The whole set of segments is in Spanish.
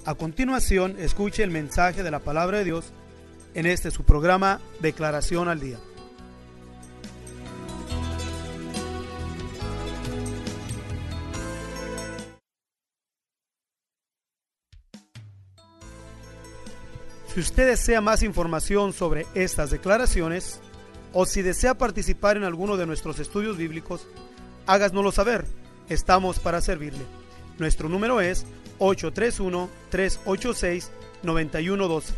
A continuación, escuche el mensaje de la palabra de Dios en este su programa Declaración al Día. Si usted desea más información sobre estas declaraciones o si desea participar en alguno de nuestros estudios bíblicos, háganoslo saber. Estamos para servirle. Nuestro número es 831-386-9112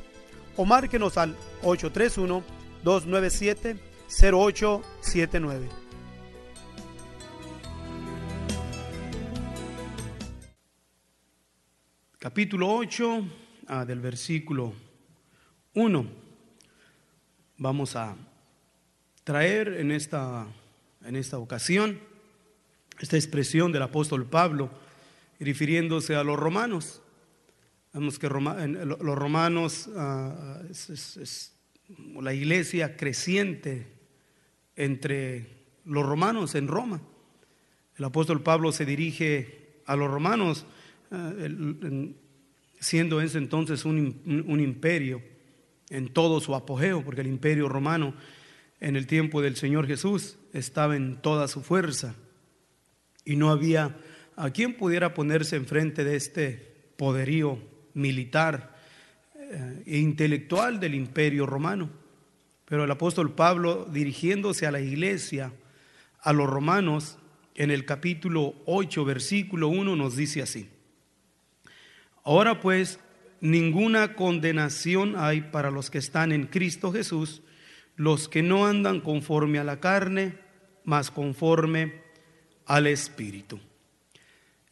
o márquenos al 831-297-0879. Capítulo 8 del versículo 1. Vamos a traer en esta ocasión esta expresión del apóstol Pablo refiriéndose a los romanos. Vemos que los romanos es la iglesia creciente entre los romanos en Roma. El apóstol Pablo se dirige a los romanos siendo ese entonces un imperio en todo su apogeo, porque el imperio romano en el tiempo del Señor Jesús estaba en toda su fuerza y no había a quien pudiera ponerse enfrente de este poderío militar e intelectual del imperio romano. Pero el apóstol Pablo, dirigiéndose a la iglesia, a los romanos, en el capítulo 8, versículo 1, nos dice así: ahora pues, ninguna condenación hay para los que están en Cristo Jesús, los que no andan conforme a la carne, mas conforme al Espíritu.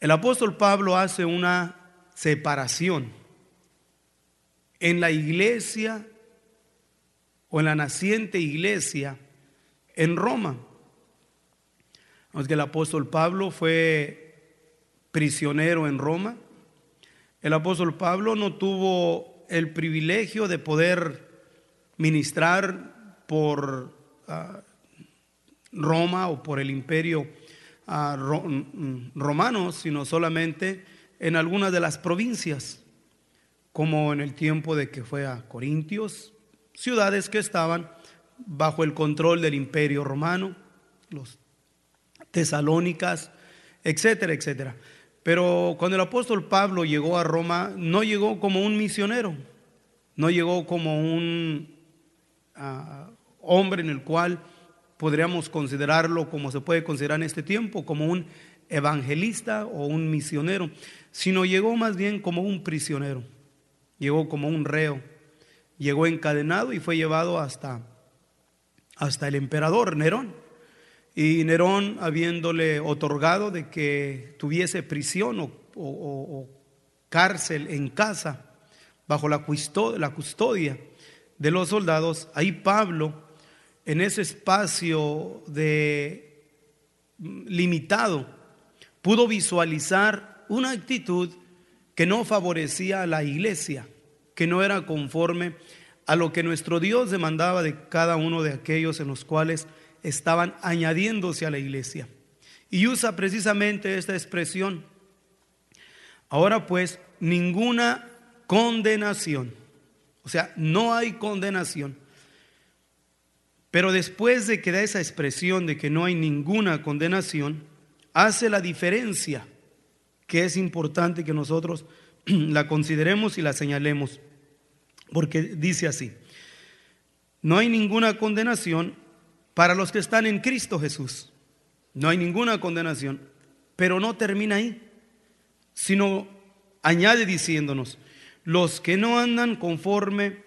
El apóstol Pablo hace una separación en la iglesia o en la naciente iglesia en Roma. Aunque el apóstol Pablo fue prisionero en Roma, el apóstol Pablo no tuvo el privilegio de poder ministrar por Roma o por el imperio romano, sino solamente en algunas de las provincias, como en el tiempo de que fue a Corintios, ciudades que estaban bajo el control del imperio romano, los Tesalónicas, etcétera, etcétera. Pero cuando el apóstol Pablo llegó a Roma, no llegó como un misionero, no llegó como un hombre en el cual podríamos considerarlo, como se puede considerar en este tiempo, como un evangelista o un misionero, sino llegó más bien como un prisionero, llegó como un reo, llegó encadenado y fue llevado hasta el emperador Nerón. Y Nerón, habiéndole otorgado de que tuviese prisión o cárcel en casa bajo la custodia de los soldados, ahí Pablo, en ese espacio limitado, pudo visualizar una actitud que no favorecía a la iglesia, que no era conforme a lo que nuestro Dios demandaba de cada uno de aquellos en los cuales estaban añadiéndose a la iglesia. Y usa precisamente esta expresión: ahora pues, ninguna condenación. O sea, no hay condenación. Pero después de que da esa expresión de que no hay ninguna condenación, hace la diferencia, que es importante que nosotros la consideremos y la señalemos, porque dice así: no hay ninguna condenación para los que están en Cristo Jesús. No hay ninguna condenación, pero no termina ahí, sino añade diciéndonos: los que no andan conforme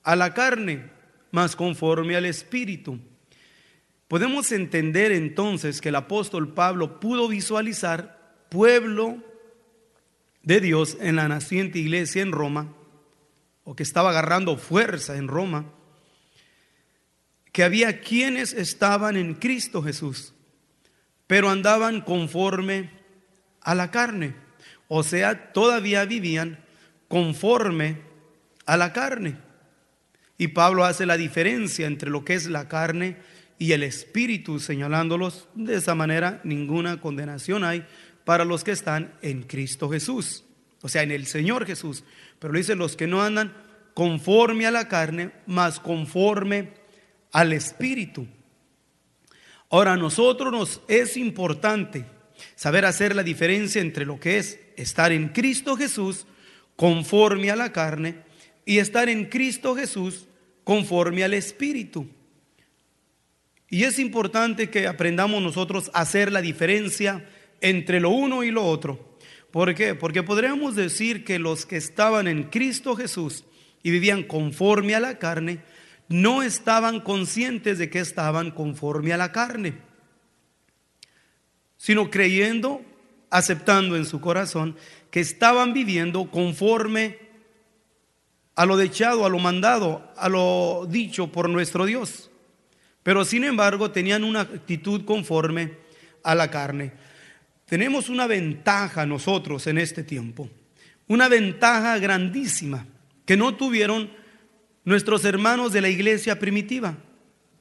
a la carne, mas conforme al Espíritu. Podemos entender entonces que el apóstol Pablo pudo visualizar pueblo de Dios en la naciente iglesia en Roma, o que estaba agarrando fuerza en Roma, que había quienes estaban en Cristo Jesús, pero andaban conforme a la carne, o sea, todavía vivían conforme a la carne. Y Pablo hace la diferencia entre lo que es la carne y el Espíritu, señalándolos de esa manera: ninguna condenación hay para los que están en Cristo Jesús. o sea, en el Señor Jesús. Pero dice los que no andan conforme a la carne, mas conforme al Espíritu. Ahora, a nosotros nos es importante saber hacer la diferencia entre lo que es estar en Cristo Jesús conforme a la carne y estar en Cristo Jesús conforme al Espíritu. Y es importante que aprendamos nosotros a hacer la diferencia entre lo uno y lo otro. ¿Por qué? Porque podríamos decir que los que estaban en Cristo Jesús y vivían conforme a la carne, no estaban conscientes de que estaban conforme a la carne, sino creyendo, aceptando en su corazón que estaban viviendo conforme a lo deseado, a lo mandado, a lo dicho por nuestro Dios. Pero sin embargo tenían una actitud conforme a la carne. Tenemos una ventaja nosotros en este tiempo, una ventaja grandísima que no tuvieron nuestros hermanos de la iglesia primitiva,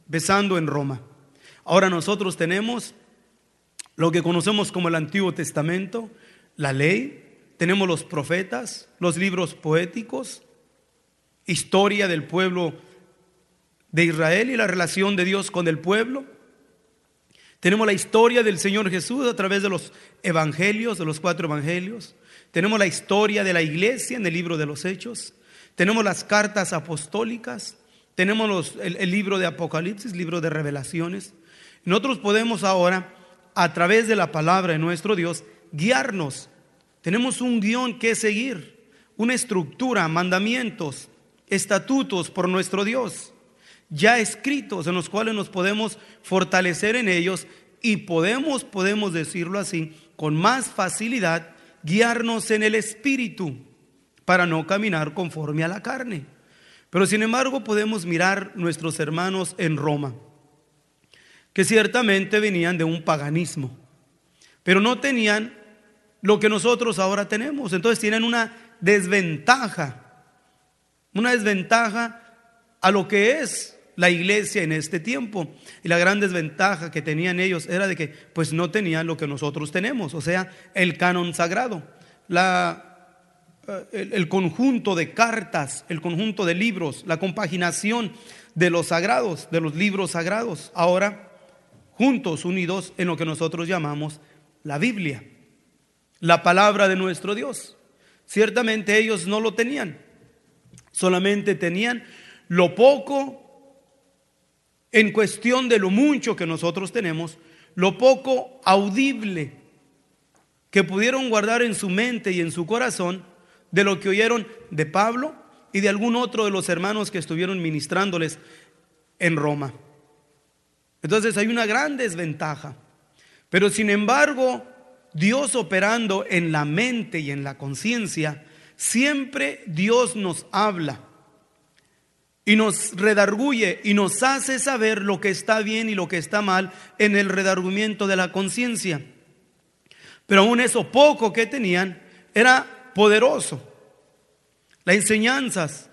empezando en Roma. Ahora nosotros tenemos lo que conocemos como el Antiguo Testamento, la ley, tenemos los profetas, los libros poéticos, historia del pueblo de Israel y la relación de Dios con el pueblo. Tenemos la historia del Señor Jesús a través de los evangelios, de los 4 evangelios. Tenemos la historia de la iglesia en el libro de los Hechos. Tenemos las cartas apostólicas. Tenemos el libro de Apocalipsis, libro de Revelaciones. Nosotros podemos ahora, a través de la palabra de nuestro Dios, guiarnos. Tenemos un guión que seguir, una estructura, mandamientos, estatutos por nuestro Dios, ya escritos, en los cuales nos podemos fortalecer en ellos y podemos decirlo así, con más facilidad, guiarnos en el Espíritu para no caminar conforme a la carne. Pero sin embargo podemos mirar nuestros hermanos en Roma, que ciertamente venían de un paganismo, pero no tenían lo que nosotros ahora tenemos. Entonces tienen una desventaja a lo que es la iglesia en este tiempo. Y la gran desventaja que tenían ellos era de que pues no tenían lo que nosotros tenemos, o sea, el canon sagrado, el conjunto de cartas, el conjunto de libros, la compaginación de los sagrados, de los libros sagrados, ahora juntos, unidos en lo que nosotros llamamos la Biblia, la palabra de nuestro Dios. Ciertamente ellos no lo tenían, solamente tenían lo poco en cuestión de lo mucho que nosotros tenemos, lo poco audible que pudieron guardar en su mente y en su corazón de lo que oyeron de Pablo y de algún otro de los hermanos que estuvieron ministrándoles en Roma. Entonces hay una gran desventaja, pero sin embargo Dios operando en la mente y en la conciencia, siempre Dios nos habla y nos redarguye y nos hace saber lo que está bien y lo que está mal en el redargüimiento de la conciencia. Pero aún eso poco que tenían era poderoso. Las enseñanzas,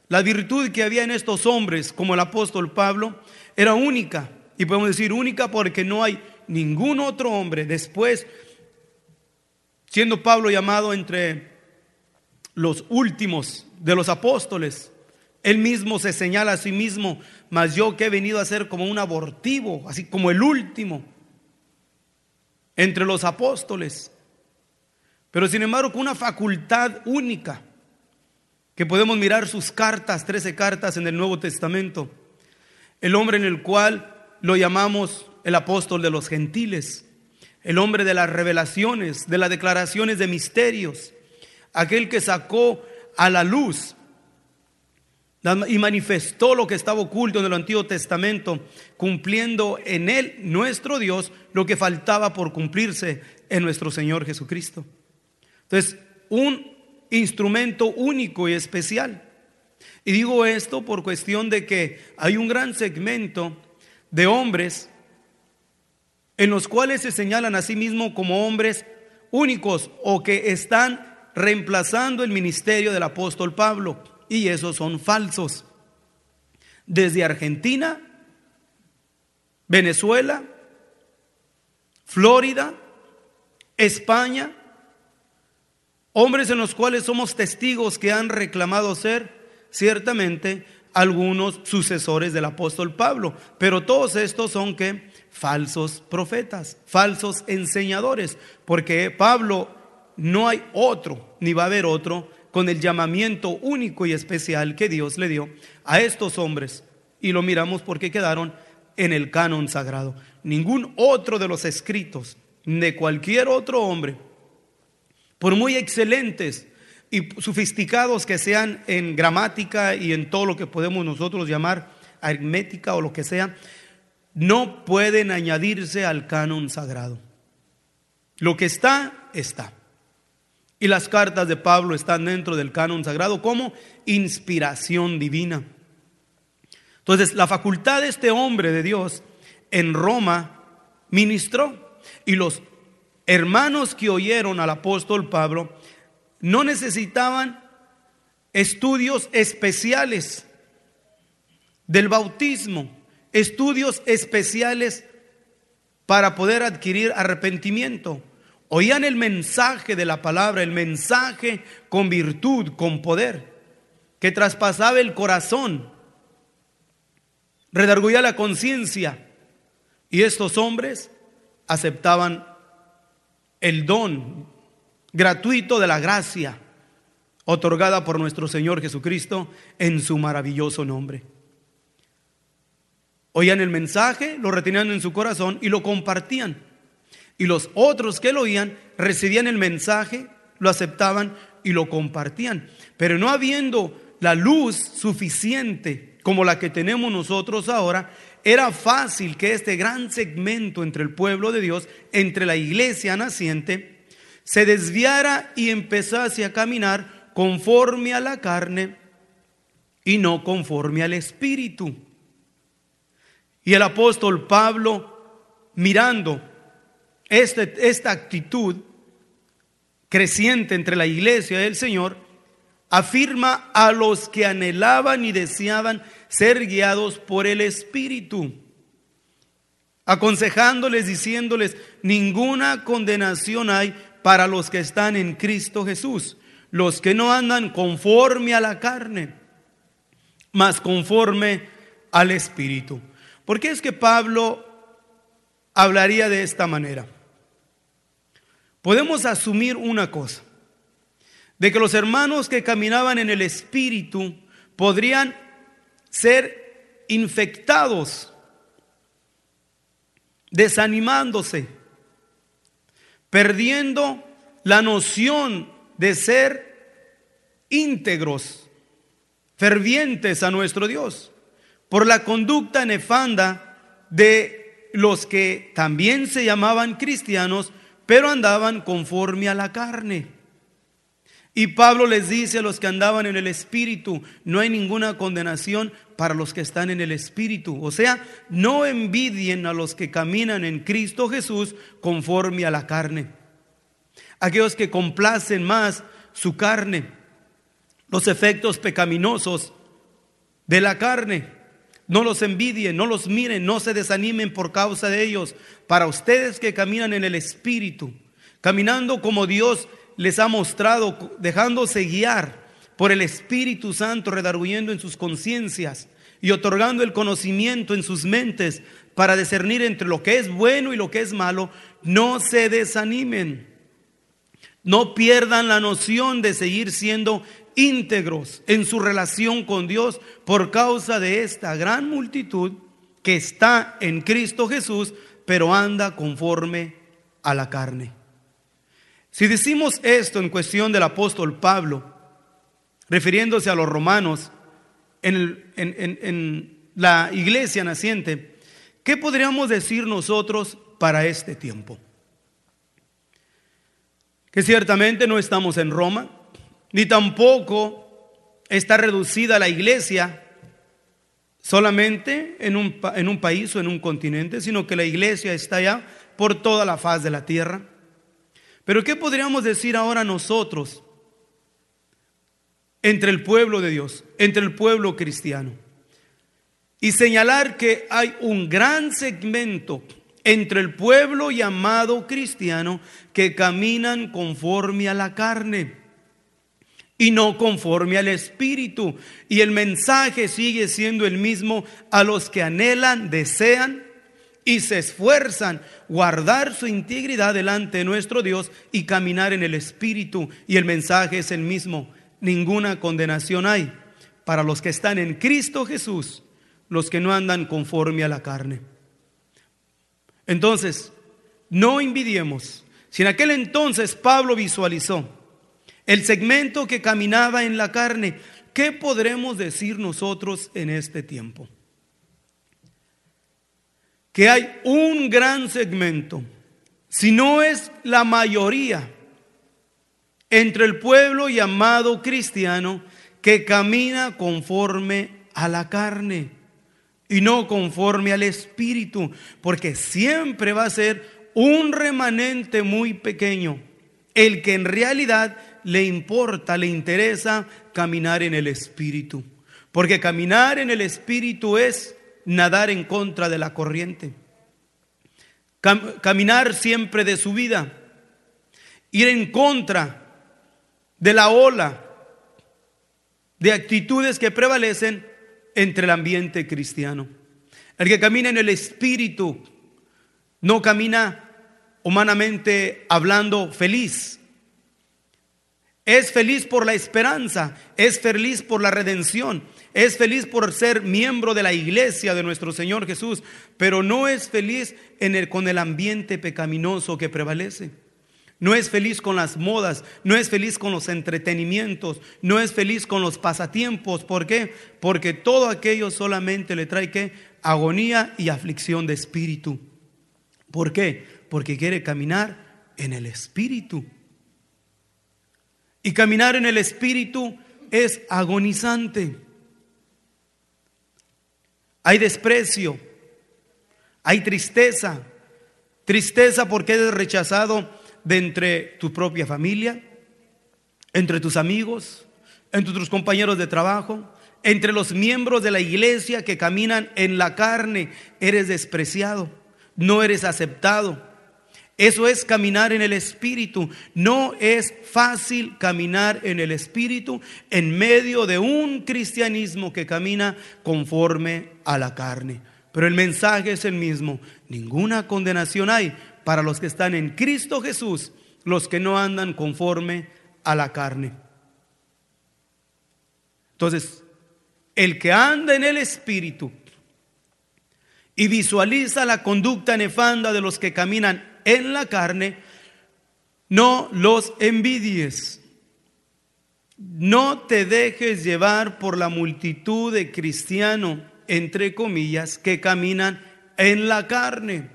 la virtud que había en estos hombres, como el apóstol Pablo, era única. Y podemos decir única porque no hay ningún otro hombre después, siendo Pablo llamado entre los últimos de los apóstoles. Él mismo se señala a sí mismo: mas yo que he venido a ser como un abortivo, así como el último entre los apóstoles. Pero sin embargo con una facultad única, que podemos mirar sus cartas, 13 cartas en el Nuevo Testamento. El hombre en el cual lo llamamos el apóstol de los gentiles, el hombre de las revelaciones, de las declaraciones de misterios, aquel que sacó a la luz y manifestó lo que estaba oculto en el Antiguo Testamento, cumpliendo en él, nuestro Dios, lo que faltaba por cumplirse en nuestro Señor Jesucristo. Entonces, un instrumento único y especial. Y digo esto por cuestión de que hay un gran segmento de hombres en los cuales se señalan a sí mismos como hombres únicos o que están reemplazando el ministerio del apóstol Pablo, y esos son falsos. Desde Argentina, Venezuela, Florida, España, hombres en los cuales somos testigos que han reclamado ser ciertamente algunos sucesores del apóstol Pablo, pero todos estos son que falsos profetas, falsos enseñadores, porque Pablo no hay otro, ni va a haber otro, con el llamamiento único y especial que Dios le dio a estos hombres. Y lo miramos porque quedaron en el canon sagrado. Ningún otro de los escritos de cualquier otro hombre, por muy excelentes y sofisticados que sean en gramática y en todo lo que podemos nosotros llamar aritmética o lo que sea, no pueden añadirse al canon sagrado. Lo que está, está. Y las cartas de Pablo están dentro del canon sagrado como inspiración divina. Entonces, la facultad de este hombre de Dios en Roma ministró, y los hermanos que oyeron al apóstol Pablo no necesitaban estudios especiales del bautismo, estudios especiales para poder adquirir arrepentimiento. Oían el mensaje de la palabra, el mensaje con virtud, con poder, que traspasaba el corazón, redarguía la conciencia, y estos hombres aceptaban el don gratuito de la gracia otorgada por nuestro Señor Jesucristo en su maravilloso nombre. Oían el mensaje, lo retenían en su corazón y lo compartían. Y los otros que lo oían recibían el mensaje, lo aceptaban y lo compartían. Pero no habiendo la luz suficiente como la que tenemos nosotros ahora, era fácil que este gran segmento entre el pueblo de Dios, entre la iglesia naciente, se desviara y empezase a caminar conforme a la carne y no conforme al Espíritu. Y el apóstol Pablo, mirando esta actitud creciente entre la iglesia del Señor, afirma a los que anhelaban y deseaban ser guiados por el Espíritu, aconsejándoles, diciéndoles: ninguna condenación hay para los que están en Cristo Jesús, los que no andan conforme a la carne, mas conforme al Espíritu. ¿Por qué es que Pablo hablaría de esta manera? Podemos asumir una cosa, de que los hermanos que caminaban en el Espíritu podrían ser infectados, desanimándose, perdiendo la noción de ser íntegros, fervientes a nuestro Dios, por la conducta nefanda de los que también se llamaban cristianos, pero andaban conforme a la carne. Y Pablo les dice a los que andaban en el Espíritu: no hay ninguna condenación para los que están en el Espíritu. O sea, no envidien a los que caminan en Cristo Jesús conforme a la carne. Aquellos que complacen más su carne, los efectos pecaminosos de la carne. No los envidien, no los miren, no se desanimen por causa de ellos. Para ustedes que caminan en el Espíritu, caminando como Dios les ha mostrado, dejándose guiar por el Espíritu Santo, redarguyendo en sus conciencias y otorgando el conocimiento en sus mentes para discernir entre lo que es bueno y lo que es malo, no se desanimen. No pierdan la noción de seguir siendo íntegros en su relación con Dios por causa de esta gran multitud que está en Cristo Jesús, pero anda conforme a la carne. Si decimos esto en cuestión del apóstol Pablo, refiriéndose a los romanos en la iglesia naciente, ¿qué podríamos decir nosotros para este tiempo? Que ciertamente no estamos en Roma, ni tampoco está reducida la iglesia solamente en un país o en un continente, sino que la iglesia está ya por toda la faz de la tierra. Pero ¿qué podríamos decir ahora nosotros entre el pueblo de Dios, entre el pueblo cristiano? Y señalar que hay un gran segmento entre el pueblo llamado cristiano que caminan conforme a la carne. y no conforme al Espíritu. Y el mensaje sigue siendo el mismo a los que anhelan, desean y se esfuerzan guardar su integridad delante de nuestro Dios y caminar en el Espíritu. Y el mensaje es el mismo: ninguna condenación hay para los que están en Cristo Jesús, los que no andan conforme a la carne. Entonces, no envidiemos. Si en aquel entonces Pablo visualizó el segmento que caminaba en la carne, ¿qué podremos decir nosotros en este tiempo? Que hay un gran segmento, si no es la mayoría, entre el pueblo llamado cristiano, que camina conforme a la carne y no conforme al Espíritu, porque siempre va a ser un remanente muy pequeño el que en realidad le importa, le interesa caminar en el Espíritu, porque caminar en el Espíritu es nadar en contra de la corriente, caminar siempre de su vida, ir en contra de la ola de actitudes que prevalecen entre el ambiente cristiano. El que camina en el Espíritu no camina humanamente hablando feliz. Es feliz por la esperanza, es feliz por la redención, es feliz por ser miembro de la iglesia de nuestro Señor Jesús, pero no es feliz con el ambiente pecaminoso que prevalece. No es feliz con las modas, no es feliz con los entretenimientos, no es feliz con los pasatiempos. ¿Por qué? Porque todo aquello solamente le trae ¿qué? Agonía y aflicción de espíritu. ¿Por qué? Porque quiere caminar en el Espíritu. Y caminar en el Espíritu es agonizante. Hay desprecio, hay tristeza. Tristeza porque eres rechazado de entre tu propia familia, entre tus amigos, entre tus compañeros de trabajo, entre los miembros de la iglesia que caminan en la carne. Eres despreciado, no eres aceptado. Eso es caminar en el Espíritu. No es fácil caminar en el Espíritu en medio de un cristianismo que camina conforme a la carne. Pero el mensaje es el mismo: ninguna condenación hay para los que están en Cristo Jesús, los que no andan conforme a la carne. Entonces, el que anda en el Espíritu y visualiza la conducta nefanda de los que caminan en la carne, no los envidies. No te dejes llevar por la multitud de cristianos, entre comillas, que caminan en la carne.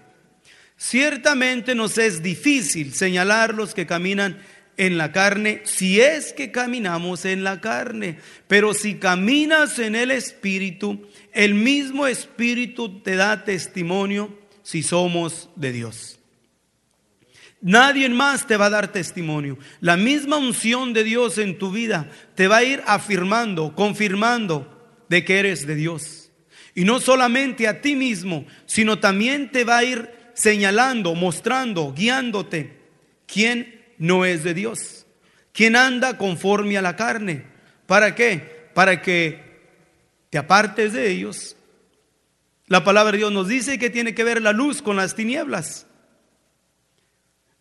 Ciertamente nos es difícil señalar los que caminan en la carne, si es que caminamos en la carne. Pero si caminas en el Espíritu, el mismo Espíritu te da testimonio si somos de Dios. Nadie más te va a dar testimonio. La misma unción de Dios en tu vida te va a ir afirmando, confirmando de que eres de Dios. Y no solamente a ti mismo, sino también te va a ir señalando, mostrando, guiándote quién no es de Dios, quién anda conforme a la carne. ¿Para qué? Para que te apartes de ellos. La palabra de Dios nos dice que tiene que ver la luz con las tinieblas.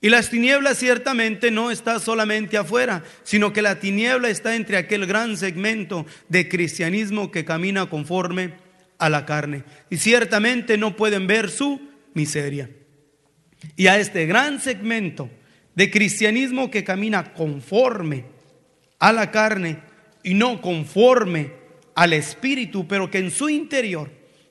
Y las tinieblas ciertamente no está solamente afuera, sino que la tiniebla está entre aquel gran segmento de cristianismo que camina conforme a la carne. Y ciertamente no pueden ver su miseria. Y a este gran segmento de cristianismo que camina conforme a la carne y no conforme al Espíritu, pero que en su interior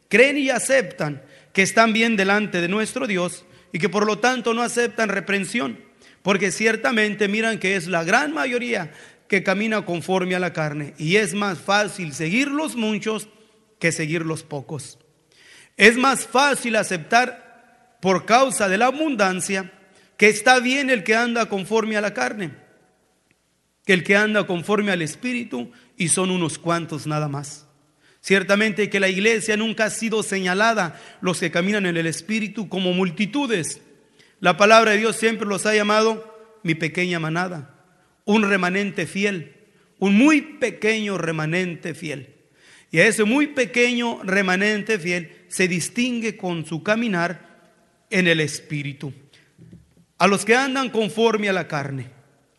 creen y aceptan que están bien delante de nuestro Dios, y que por lo tanto no aceptan reprensión, porque ciertamente miran que es la gran mayoría que camina conforme a la carne, y es más fácil seguir los muchos que seguir los pocos. Es más fácil aceptar por causa de la abundancia que está bien el que anda conforme a la carne, que el que anda conforme al Espíritu, y son unos cuantos nada más. Ciertamente que la iglesia nunca ha sido señalada, los que caminan en el Espíritu, como multitudes. La palabra de Dios siempre los ha llamado mi pequeña manada, un remanente fiel, un muy pequeño remanente fiel. Y a ese muy pequeño remanente fiel se distingue con su caminar en el Espíritu. A los que andan conforme a la carne,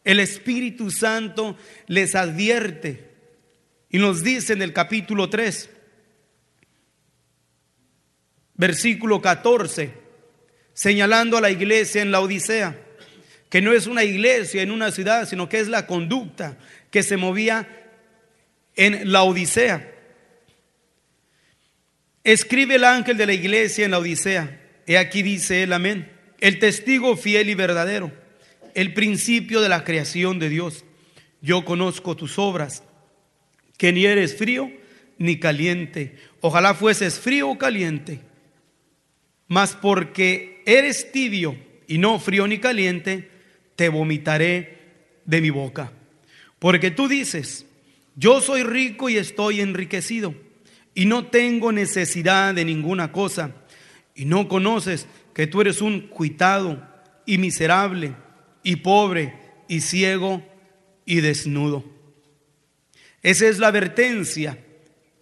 el Espíritu Santo les advierte y nos dice en el capítulo 3, versículo 14, señalando a la iglesia en Laodicea, que no es una iglesia en una ciudad, sino que es la conducta que se movía en Laodicea. Escribe el ángel de la iglesia en Laodicea. He aquí dice él, amén, el testigo fiel y verdadero, el principio de la creación de Dios. Yo conozco tus obras, que ni eres frío ni caliente. Ojalá fueses frío o caliente. Mas porque eres tibio y no frío ni caliente, te vomitaré de mi boca. Porque tú dices, yo soy rico y estoy enriquecido, y no tengo necesidad de ninguna cosa, y no conoces que tú eres un cuitado y miserable y pobre y ciego y desnudo. Esa es la advertencia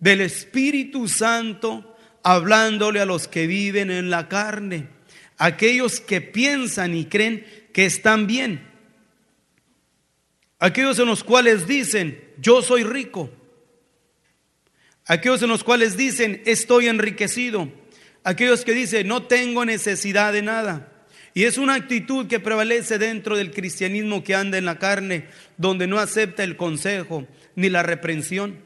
del Espíritu Santo hablándole a los que viven en la carne, aquellos que piensan y creen que están bien, aquellos en los cuales dicen, yo soy rico, aquellos en los cuales dicen, estoy enriquecido, aquellos que dicen, no tengo necesidad de nada. Y es una actitud que prevalece dentro del cristianismo que anda en la carne, donde no acepta el consejo ni la reprensión,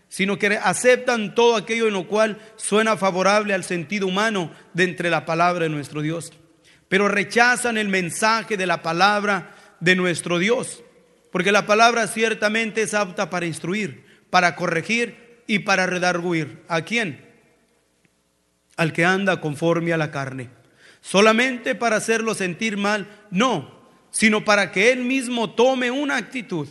sino que aceptan todo aquello en lo cual suena favorable al sentido humano de entre la palabra de nuestro Dios, pero rechazan el mensaje de la palabra de nuestro Dios, porque la palabra ciertamente es apta para instruir, para corregir y para redarguir. ¿A quién? Al que anda conforme a la carne. Solamente para hacerlo sentir mal, no, sino para que él mismo tome una actitud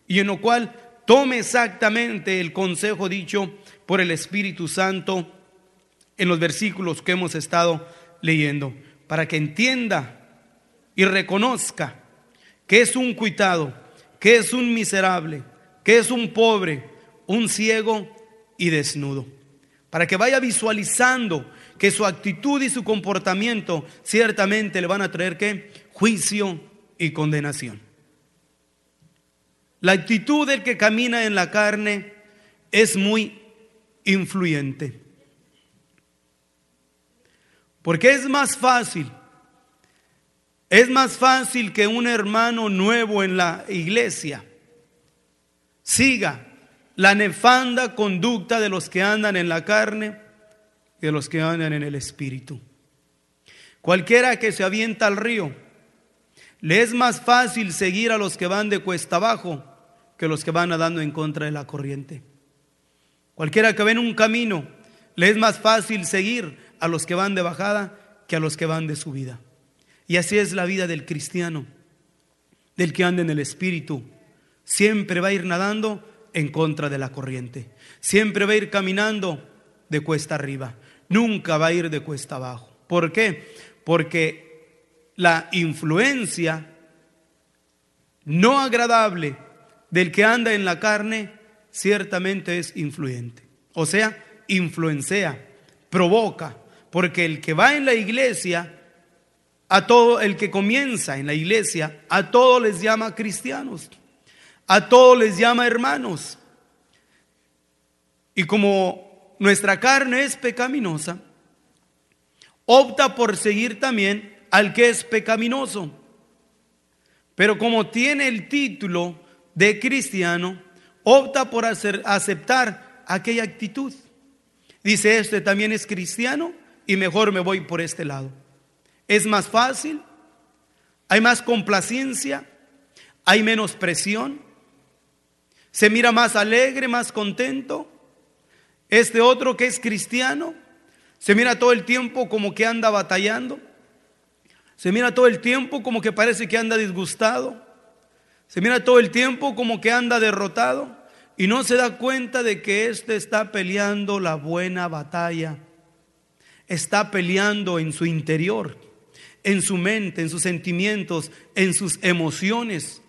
y en lo cual tome exactamente el consejo dicho por el Espíritu Santo en los versículos que hemos estado leyendo, para que entienda y reconozca que es un cuitado, que es un miserable, que es un pobre, un ciego y desnudo, para que vaya visualizando que su actitud y su comportamiento ciertamente le van a traer ¿qué? Juicio y condenación. La actitud del que camina en la carne es muy influyente, porque es más fácil que un hermano nuevo en la iglesia siga la nefanda conducta de los que andan en la carne que de los que andan en el Espíritu. Cualquiera que se avienta al río, le es más fácil seguir a los que van de cuesta abajo que los que van nadando en contra de la corriente. Cualquiera que ve en un camino, le es más fácil seguir a los que van de bajada que a los que van de subida. Y así es la vida del cristiano, del que anda en el Espíritu. Siempre va a ir nadando en contra de la corriente. Siempre va a ir caminando de cuesta arriba. Nunca va a ir de cuesta abajo. ¿Por qué? Porque la influencia no agradable del que anda en la carne ciertamente es influyente. O sea, influencia, provoca. Porque el que va en la iglesia, a todo el que comienza en la iglesia, a todos les llama cristianos, a todos les llama hermanos. Y como nuestra carne es pecaminosa, opta por seguir también al que es pecaminoso. Pero como tiene el título de cristiano, opta por aceptar aquella actitud. Dice, este también es cristiano y mejor me voy por este lado. Es más fácil, hay más complacencia, hay menos presión, se mira más alegre, más contento. Este otro que es cristiano se mira todo el tiempo como que anda batallando, se mira todo el tiempo como que parece que anda disgustado, se mira todo el tiempo como que anda derrotado y no se da cuenta de que éste está peleando la buena batalla, está peleando en su interior, en su mente, en sus sentimientos, en sus emociones.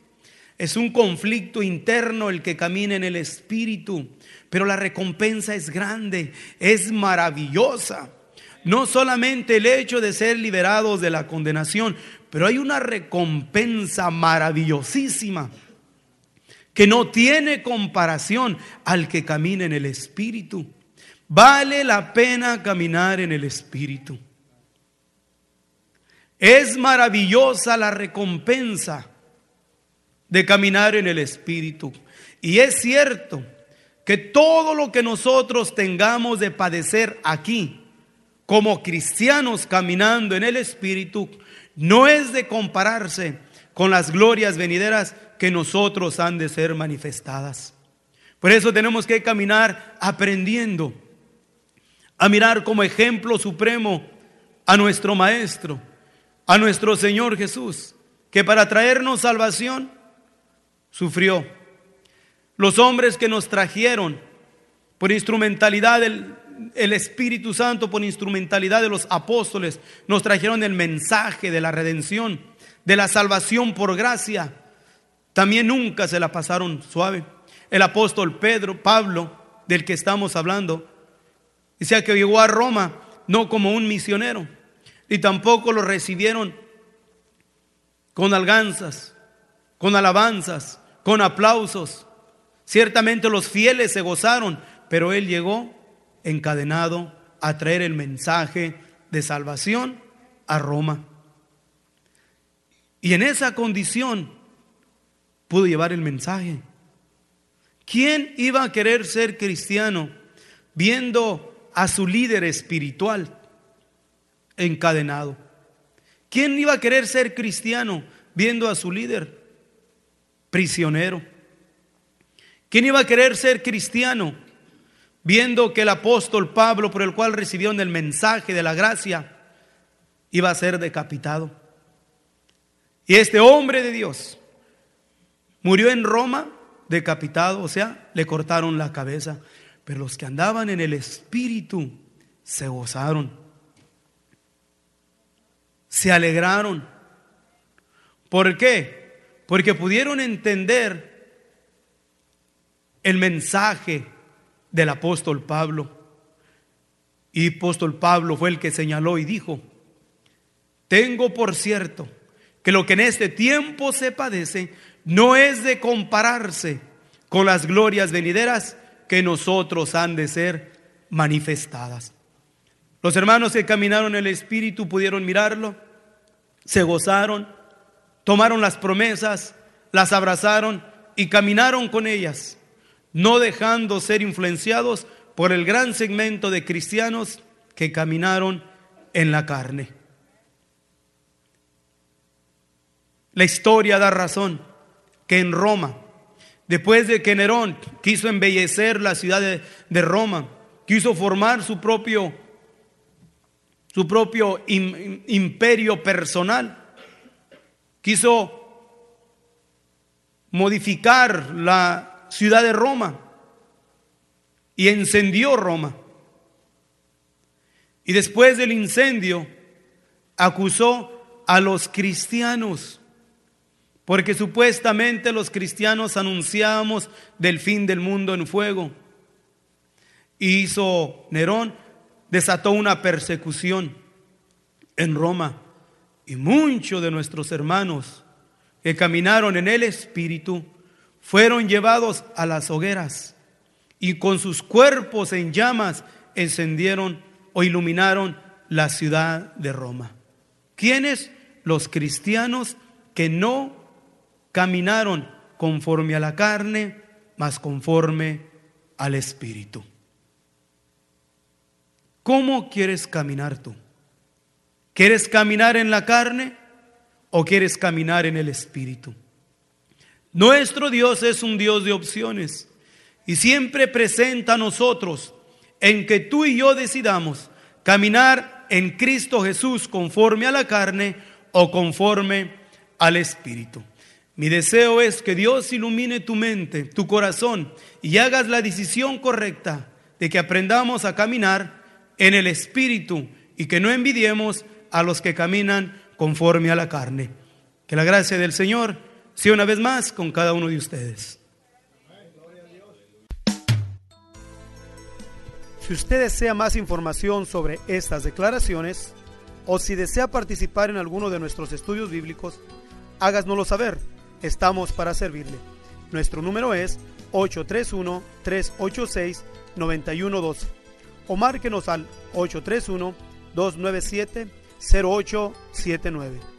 Es un conflicto interno el que camina en el Espíritu, pero la recompensa es grande, es maravillosa. No solamente el hecho de ser liberados de la condenación, pero hay una recompensa maravillosísima que no tiene comparación al que camina en el Espíritu. Vale la pena caminar en el Espíritu. Es maravillosa la recompensa de caminar en el Espíritu. Y es cierto que todo lo que nosotros tengamos de padecer aquí, como cristianos caminando en el Espíritu, no es de compararse con las glorias venideras que nosotros han de ser manifestadas. Por eso tenemos que caminar aprendiendo a mirar como ejemplo supremo a nuestro Maestro, a nuestro Señor Jesús, que para traernos salvación sufrió. Los hombres que nos trajeron por instrumentalidad el Espíritu Santo, por instrumentalidad de los apóstoles, nos trajeron el mensaje de la redención, de la salvación por gracia. También nunca se la pasaron suave. El apóstol Pablo, del que estamos hablando, decía que llegó a Roma no como un misionero, y tampoco lo recibieron con alganzas, con alabanzas, con aplausos. Ciertamente los fieles se gozaron, pero él llegó encadenado a traer el mensaje de salvación a Roma. Y en esa condición pudo llevar el mensaje. ¿Quién iba a querer ser cristiano viendo a su líder espiritual encadenado? ¿Quién iba a querer ser cristiano viendo a su líder prisionero? ¿Quién iba a querer ser cristiano viendo que el apóstol Pablo, por el cual recibieron el mensaje de la gracia, iba a ser decapitado? Y este hombre de Dios murió en Roma decapitado, o sea, le cortaron la cabeza. Pero los que andaban en el Espíritu se gozaron, se alegraron. ¿Por qué? Porque pudieron entender el mensaje del apóstol Pablo. Y apóstol Pablo fue el que señaló y dijo: tengo por cierto que lo que en este tiempo se padece no es de compararse con las glorias venideras que nosotros han de ser manifestadas. Los hermanos que caminaron en el Espíritu pudieron mirarlo, se gozaron, tomaron las promesas, las abrazaron y caminaron con ellas, no dejando ser influenciados por el gran segmento de cristianos que caminaron en la carne. La historia da razón que en Roma, después de que Nerón quiso embellecer la ciudad de Roma, quiso formar su propio imperio personal, quiso modificar la ciudad de Roma y encendió Roma. Y después del incendio acusó a los cristianos, porque supuestamente los cristianos anunciábamos del fin del mundo en fuego. Y hizo Nerón, desató una persecución en Roma. Y muchos de nuestros hermanos que caminaron en el Espíritu fueron llevados a las hogueras y con sus cuerpos en llamas encendieron o iluminaron la ciudad de Roma. ¿Quiénes? Los cristianos que no caminaron conforme a la carne, mas conforme al Espíritu. ¿Cómo quieres caminar tú? ¿Quieres caminar en la carne o quieres caminar en el Espíritu? Nuestro Dios es un Dios de opciones y siempre presenta a nosotros en que tú y yo decidamos caminar en Cristo Jesús conforme a la carne o conforme al Espíritu. Mi deseo es que Dios ilumine tu mente, tu corazón y hagas la decisión correcta de que aprendamos a caminar en el Espíritu y que no envidiemos a los que caminan conforme a la carne. Que la gracia del Señor Sí, una vez más con cada uno de ustedes. Si usted desea más información sobre estas declaraciones o si desea participar en alguno de nuestros estudios bíblicos, háganoslo saber. Estamos para servirle. Nuestro número es 831-386-9112 o márquenos al 831-297-0879.